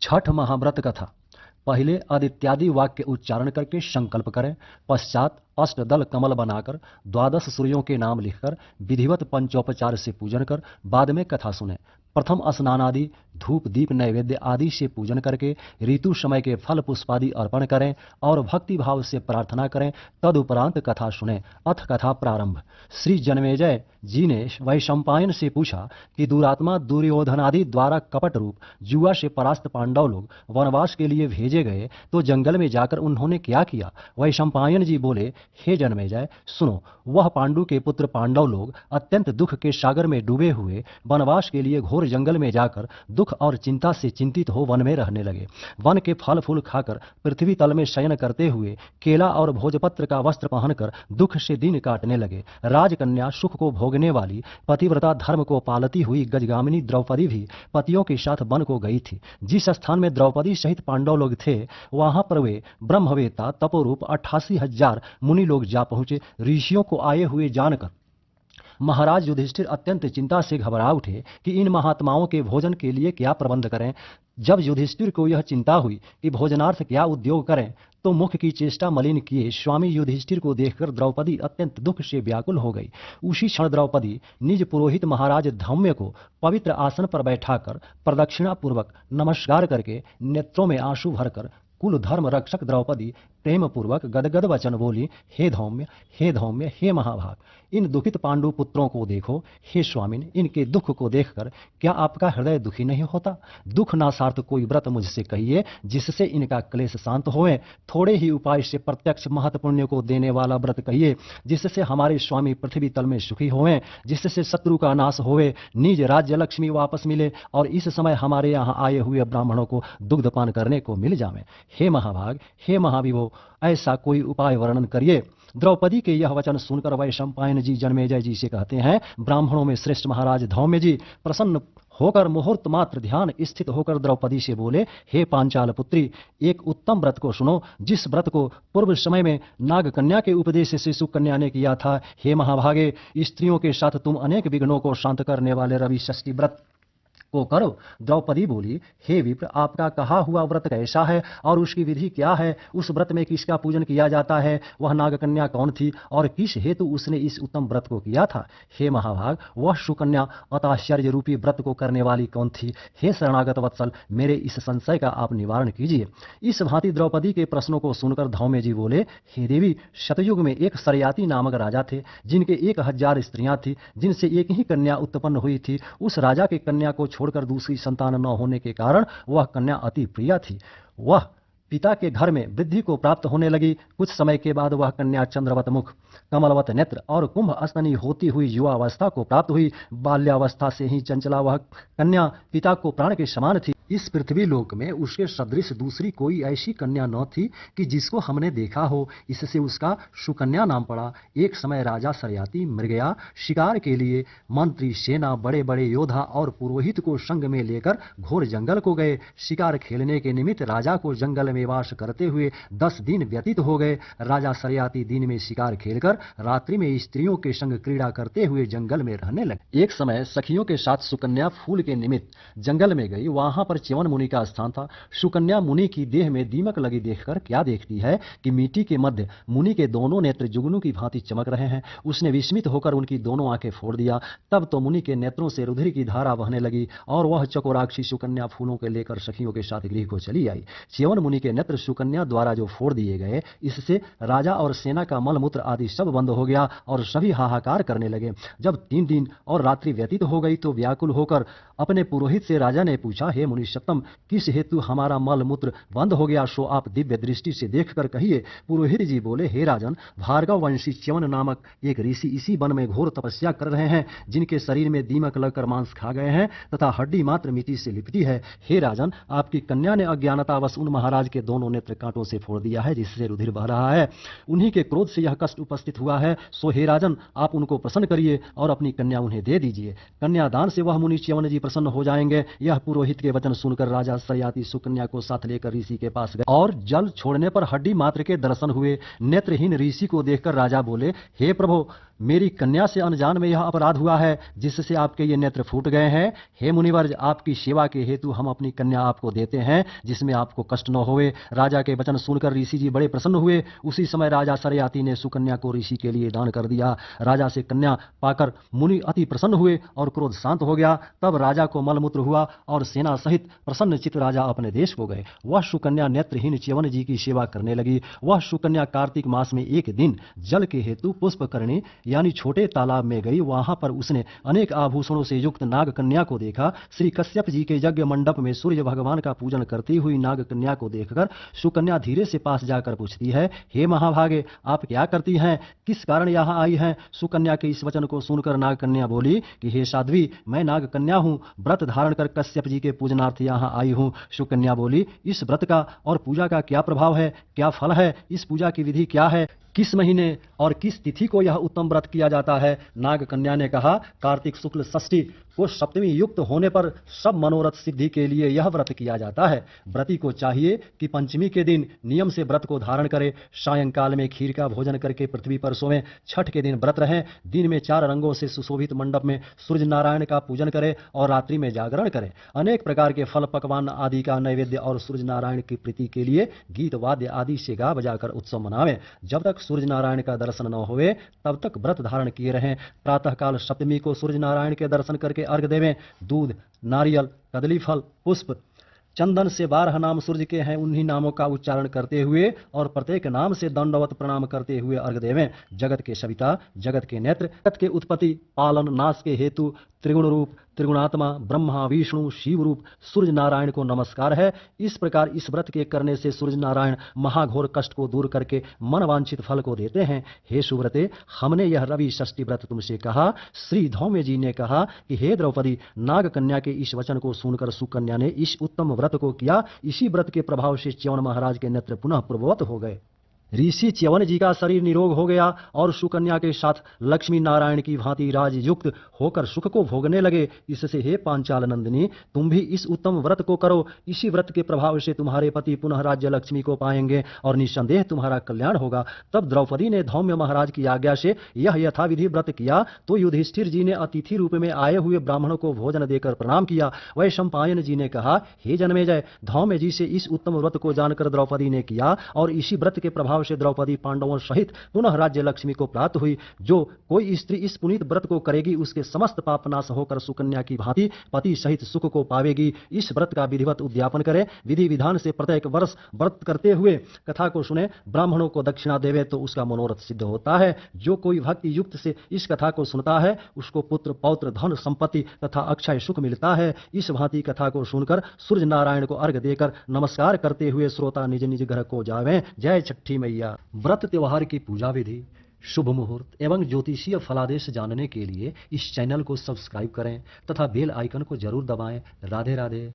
छठ महाव्रत कथा। पहले आदित्यादि वाक्य उच्चारण करके संकल्प करें। पश्चात अष्टदल कमल बनाकर 12 सूर्यों के नाम लिखकर विधिवत पंचोपचार से पूजन कर बाद में कथा सुने। प्रथम स्नान आदि धूप दीप नैवेद्य आदि से पूजन करके ऋतु समय के फल पुष्पादि अर्पण करें और भक्ति भाव से प्रार्थना करें। तदुपरांत कथा सुने। अथ कथा प्रारंभ। श्री जन्मेजय जी ने वैशंपायन से पूछा कि दुरात्मा दुर्योधनादि द्वारा कपट रूप जुआ से परास्त पांडव लोग वनवास के लिए भेजे गए तो जंगल में जाकर उन्होंने क्या किया। वैशंपायन जी बोले, हे जन्मेजय सुनो, वह पांडु के पुत्र पांडव लोग अत्यंत दुख के सागर में डूबे हुए वनवास के लिए घोर जंगल में जाकर दुख और चिंता से चिंतित हो वन में रहने लगे। वन के फल फूल खाकर पृथ्वी तल में शयन करते हुए केला और भोजपत्र का वस्त्र पहनकर दुख से दिन काटने लगे। राजकन्या सुख को भोगने वाली पतिव्रता धर्म को पालती हुई गजगामिनी द्रौपदी भी पतियों के साथ वन को गई थी। जिस स्थान में द्रौपदी सहित पांडव लोग थे वहां पर वे ब्रह्मवेत्ता तपोरूप 88,000 मुनि लोग जा पहुंचे। ऋषियों को आए हुए जानकर महाराज युधिष्ठिर अत्यंत चिंता से घबरा उठे कि इन महात्माओं के भोजन के लिए क्या प्रबंध करें। जब युधिष्ठिर को यह चिंता हुई कि भोजनार्थ क्या उद्योग करें तो मुख की चेष्टा मलिन किए स्वामी युधिष्ठिर को देखकर द्रौपदी अत्यंत दुख से व्याकुल हो गई। उसी क्षण द्रौपदी निज पुरोहित महाराज धौम्य को पवित्र आसन पर बैठाकर प्रदक्षिणा पूर्वक नमस्कार करके नेत्रों में आंसू भरकर कुल धर्म रक्षक द्रौपदी प्रेम पूर्वक गदगद वचन बोली, हे धौम्य, हे धौम्य, हे महाभाग, इन दुखित पांडु पुत्रों को देखो। हे स्वामिन, इनके दुख को देखकर क्या आपका हृदय दुखी नहीं होता। दुख नासार्थ कोई व्रत मुझसे कहिए जिससे इनका क्लेश शांत होए। थोड़े ही उपाय से प्रत्यक्ष महत् पुण्य को देने वाला व्रत कहिए जिससे हमारे स्वामी पृथ्वी तल में सुखी होएं, जिससे शत्रु का नाश होए, निज राज्य लक्ष्मी वापस मिले और इस समय हमारे यहाँ आए हुए ब्राह्मणों को दुग्धपान करने को मिल जावे। हे महाभाग, हे महाविभो, ऐसा कोई उपाय वर्णन करिए। द्रौपदी के यह वचन सुनकर वैशंपायन जी जन्मेजय जी से कहते हैं, ब्राह्मणों में श्रेष्ठ महाराज धौम्य जी प्रसन्न होकर मुहूर्त मात्र ध्यान स्थित होकर द्रौपदी से बोले, हे पांचाल पुत्री, एक उत्तम व्रत को सुनो जिस व्रत को पूर्व समय में नाग कन्या के उपदेश से सुकन्या ने किया था। हे महाभागे, स्त्रियों के साथ तुम अनेक विघ्नों को शांत करने वाले रवि षष्ठी व्रत को करो। द्रौपदी बोली, हे विप्र, आपका कहा हुआ व्रत कैसा है और उसकी विधि क्या है। उस व्रत में किसका पूजन किया जाता है। वह नागकन्या कौन थी और किस हेतु उसने इस उत्तम व्रत को किया था। हे महाभाग, वह सुकन्या अताश्चर्य रूपी व्रत को करने वाली कौन थी। हे शरणागत वत्सल, मेरे इस संशय का आप निवारण कीजिए। इस भांति द्रौपदी के प्रश्नों को सुनकर धौम्य जी बोले, हे देवी, सतयुग में एक सरयाती नामक राजा थे जिनके 1000 स्त्रियां थी जिनसे एक ही कन्या उत्पन्न हुई थी। उस राजा की कन्या को छोड़कर दूसरी संतान न होने के कारण वह कन्या अति प्रिय थी। वह पिता के घर में वृद्धि को प्राप्त होने लगी। कुछ समय के बाद वह कन्या चंद्रवत मुख, कमलवत नेत्र और कुंभ स्तनी होती हुई युवावस्था को प्राप्त हुई। बाल्यावस्था से ही चंचला वह कन्या पिता को प्राण के समान थी। इस पृथ्वी लोक में उसके सदृश दूसरी कोई ऐसी कन्या न थी कि जिसको हमने देखा हो। इससे उसका सुकन्या नाम पड़ा। एक समय राजा सरयाती मृगया शिकार के लिए मंत्री, सेना, बड़े बड़े योद्धा और पुरोहित को संग में लेकर घोर जंगल को गए। शिकार खेलने के निमित्त राजा को जंगल में वास करते हुए 10 दिन व्यतीत हो गए। राजा सरयाती दिन में शिकार खेलकर रात्रि में स्त्रियों के संग क्रीड़ा करते हुए जंगल में रहने लगे। एक समय सखियों के साथ सुकन्या फूल के निमित्त जंगल में गई। वहां पर च्यवन मुनि का स्थान था। सुकन्या मुनि की देह में दीमक लगी देखकर क्या देखती है कि मिट्टी के मध्य मुनि के दोनों नेत्र जुगनू की भांति चमक रहे हैं। उसने विस्मित होकर उनकी दोनों आंखें फोड़ दिया। तब तो मुनि के नेत्रों से रुधिर की धारा बहने लगी और वह चकोराक्षी सुकन्या फूलों के लेकर सखियों के साथ गृह को चली आई। च्यवन मुनि के नेत्र सुकन्या द्वारा जो फोड़ दिए गए, इससे राजा और सेना का मलमूत्र आदि सब बंद हो गया और सभी हाहाकार करने लगे। जब 3 दिन और रात्रि व्यतीत हो गई तो व्याकुल होकर अपने पुरोहित से राजा ने पूछा, हे मुनि सत्तम, किस हेतु हमारा मल मूत्र बंद हो गया, सो आप दिव्य दृष्टि से देखकर कहिए। पुरोहित जी बोले, हे राजन, भार्गव वंशी च्यवन नामक एक ऋषि इसी वन में घोर तपस्या कर रहे हैं, जिनके शरीर में दीमक लगकर मांस खा गए हैं तथा हड्डी मात्र मिट्टी से लिपटी है। हे राजन, आपकी कन्या ने अज्ञानतावश उन महाराज के दोनों नेत्र कांटों से फोड़ दिया है जिससे रुधिर बह रहा है। उन्हीं के क्रोध से यह कष्ट उपस्थित हुआ है। सो हे राजन, आप उनको प्रसन्न करिए और अपनी कन्या उन्हें दे दीजिए। कन्यादान से वह मुनि च्यवन जी प्रसन्न हो जाएंगे। यह पुरोहित के वचन सुनकर राजा सरयाती सुकन्या को साथ लेकर ऋषि के पास गए और जल छोड़ने पर हड्डी मात्र के दर्शन हुए। नेत्रहीन ऋषि को देखकर राजा बोले, हे प्रभु, मेरी कन्या से अनजान में यह अपराध हुआ है जिससे आपके ये नेत्र फूट गए हैं। हे मुनिवर, आपकी सेवा के हेतु हम अपनी कन्या आपको देते हैं, जिसमें आपको कष्ट न होवे। राजा के वचन सुनकर ऋषि जी बड़े प्रसन्न हुए। उसी समय राजा सरयाति ने सुकन्या को ऋषि के लिए दान कर दिया। राजा से कन्या पाकर मुनि अति प्रसन्न हुए और क्रोध शांत हो गया। तब राजा को मलमूत्र हुआ और सेना सहित प्रसन्न चित्त राजा अपने देश को गए। वह सुकन्या नेत्रहीन च्यवन जी की सेवा करने लगी। वह सुकन्या कार्तिक मास में एक दिन जल के हेतु पुष्पकरणी यानी छोटे तालाब में गई। वहां पर उसने अनेक आभूषणों से युक्त नाग कन्या को देखा। श्री कश्यप जी के यज्ञ मंडप में सूर्य भगवान का पूजन करती हुई नाग कन्या को देखकर सुकन्या धीरे से पास जाकर पूछती है, हे महाभागे, आप क्या करती हैं? किस कारण यहाँ आई हैं? सुकन्या के इस वचन को सुनकर नाग कन्या बोली कि हे साध्वी, मैं नाग कन्या हूँ, व्रत धारण कर कश्यप जी के पूजनार्थ यहाँ आई हूँ। सुकन्या बोली, इस व्रत का और पूजा का क्या प्रभाव है, क्या फल है? इस पूजा की विधि क्या है? किस महीने और किस तिथि को यह उत्तम व्रत किया जाता है? नाग कन्या ने कहा, कार्तिक शुक्ल षष्ठी को सप्तमी युक्त होने पर सब मनोरथ सिद्धि के लिए यह व्रत किया जाता है। व्रती को चाहिए कि पंचमी के दिन नियम से व्रत को धारण करे, सायंकाल में खीर का भोजन करके पृथ्वी पर सोएं, छठ के दिन व्रत रहें, दिन में 4 रंगों से सुशोभित मंडप में सूर्य नारायण का पूजन करें और रात्रि में जागरण करें। अनेक प्रकार के फल पकवान आदि का नैवेद्य और सूर्य नारायण की प्रीति के लिए गीत वाद्य आदि से गा बजाकर उत्सव मनावें। जब तक सूर्य नारायण का दर्शन न होवे तब तक व्रत धारण किए रहें। प्रातःकाल सप्तमी को सूर्य नारायण के दर्शन करके अर्घ देवें। दूध, नारियल, कदली फल, पुष्प, चंदन से 12 नाम सूर्य के हैं, उन्हीं नामों का उच्चारण करते हुए और प्रत्येक नाम से दंडवत प्रणाम करते हुए अर्घ देवें। जगत के सविता, जगत के नेत्र, जगत के उत्पत्ति, पालन, नाश के हेतु त्रिगुण रूप, त्रिगुणात्मा, ब्रह्मा, विष्णु, शिव रूप सूर्य नारायण को नमस्कार है। इस प्रकार इस व्रत के करने से सूर्य नारायण महाघोर कष्ट को दूर करके मनवांछित फल को देते हैं। हे सुव्रते, हमने यह रवि षष्ठी व्रत तुमसे कहा। श्री धौम्य जी ने कहा कि हे द्रौपदी, नाग कन्या के इस वचन को सुनकर सुकन्या ने इस उत्तम व्रत को किया। इसी व्रत के प्रभाव से च्यवन महाराज के नेत्र पुनः पूर्ववत हो गए। ऋषि च्यवन जी का शरीर निरोग हो गया और सुकन्या के साथ लक्ष्मी नारायण की भांति राजयुक्त होकर सुख को भोगने लगे। इससे हे पांचाल नंदिनी, तुम भी इस उत्तम व्रत को करो। इसी व्रत के प्रभाव से तुम्हारे पति पुनः राज्य लक्ष्मी को पाएंगे और निस्संदेह तुम्हारा कल्याण होगा। तब द्रौपदी ने धौम्य महाराज की आज्ञा से यह यथाविधि व्रत किया तो युधिष्ठिर जी ने अतिथि रूप में आए हुए ब्राह्मणों को भोजन देकर प्रणाम किया। वैशंपायन जी ने कहा, हे जन्मेजय, धौम्य जी से इस उत्तम व्रत को जानकर द्रौपदी ने किया और इसी व्रत के प्रभाव से द्रौपदी पांडवों सहित पुनः राज्य लक्ष्मी को प्राप्त हुई। जो कोई स्त्री इस पुनीत व्रत को करेगी उसके समस्त पाप नाश होकर सुकन्या की भांति पति सहित सुख को पावेगी। इस व्रत का विधिवत उद्यापन करे, विधि विधान से प्रत्येक वर्ष व्रत करते हुए कथा को सुने, ब्राह्मणों को दक्षिणा देवे तो उसका मनोरथ सिद्ध होता है। जो कोई भक्ति युक्त से इस कथा को सुनता है उसको पुत्र, पौत्र, धन, संपत्ति तथा अक्षय सुख मिलता है। इस भांति कथा को सुनकर सूर्य नारायण को अर्घ देकर नमस्कार करते हुए श्रोता निज निज घर को जावें। जय छठी मैया। व्रत त्योहार की पूजा विधि, शुभ मुहूर्त एवं ज्योतिषीय फलादेश जानने के लिए इस चैनल को सब्सक्राइब करें तथा बेल आइकन को जरूर दबाएं। राधे राधे।